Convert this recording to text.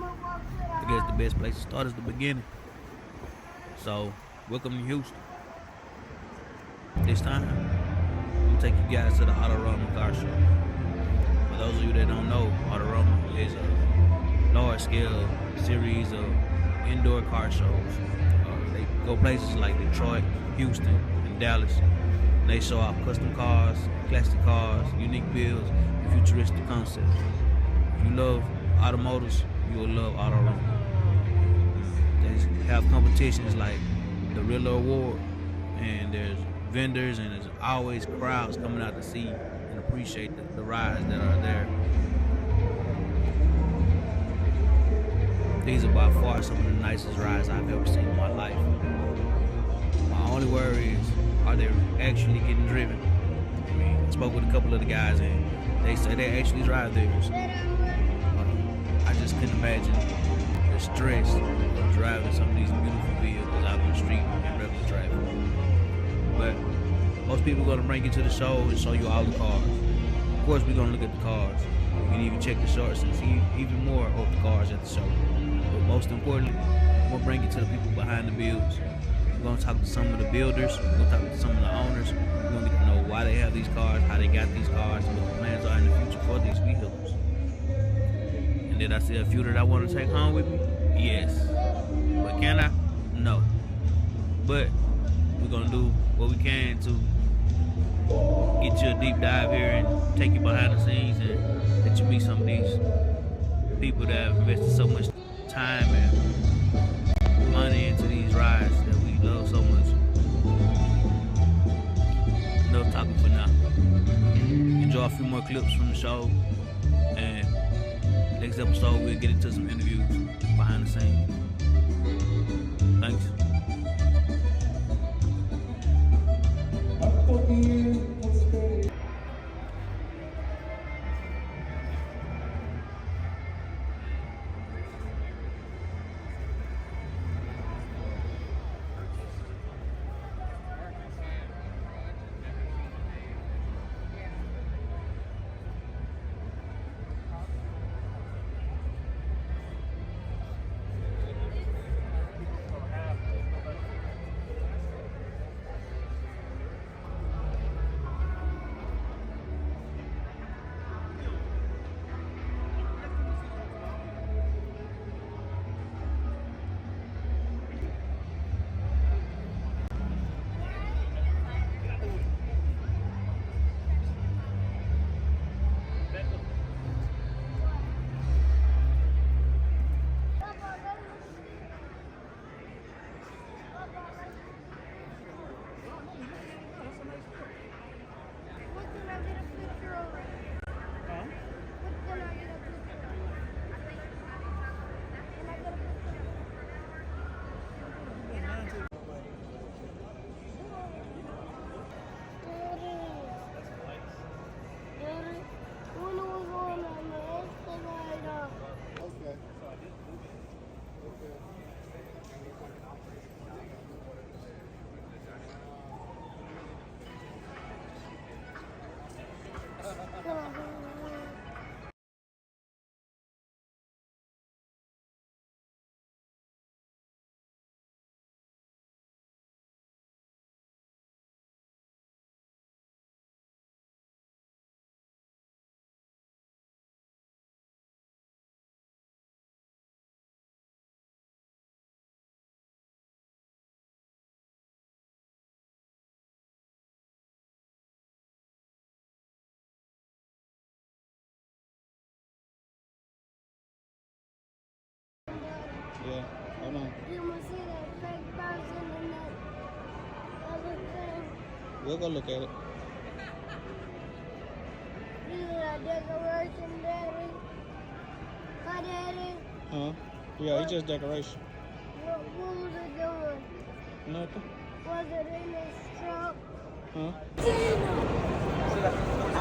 I guess the best place to start is the beginning. So, welcome to Houston. This time, I'm gonna take you guys to the Autorama car show. For those of you that don't know, Autorama is a large-scale series of indoor car shows. They go places like Detroit, Houston, and Dallas. They show off custom cars, classic cars, unique builds, and futuristic concepts. If you love automotives, you will love Autorama. They have competitions like the Rilla Award, and there's vendors, and there's always crowds coming out to see and appreciate the rides that are there. These are by far some of the nicest rides I've ever seen in my life. My only worry is, are they actually getting driven? I mean, I spoke with a couple of the guys, and they say they actually drive theirs. I just couldn't imagine the stress of driving some of these beautiful vehicles out on the street in regular traffic. But most people are going to bring you to the show and show you all the cars. Of course, we're going to look at the cars. You can even check the shorts and see even more of the cars at the show. But most importantly, we're going to bring you to the people behind the builds. We're going to talk to some of the builders. We're going to talk to some of the owners. We're going to get to know why they have these cars, how they got these cars, and what the plans are in the future for these vehicles. And did I see a few that I want to take home with me? Yes. But can I? No. But we're going to do what we can to get you a deep dive here and take you behind the scenes and let you meet some of these people that have invested so much time and money into these rides that we love so much. Enough talking for now. Enjoy a few more clips from the show, and next episode we'll get into some interviews behind the scenes. Thanks. Yeah, hold on. You want to see that fake person and that other thing? We'll go look at it. These are that decoration, Daddy. Hi, Daddy. Huh? Yeah, it's just decoration. What was it doing? Nothing. Was it in his truck? Huh? Tina!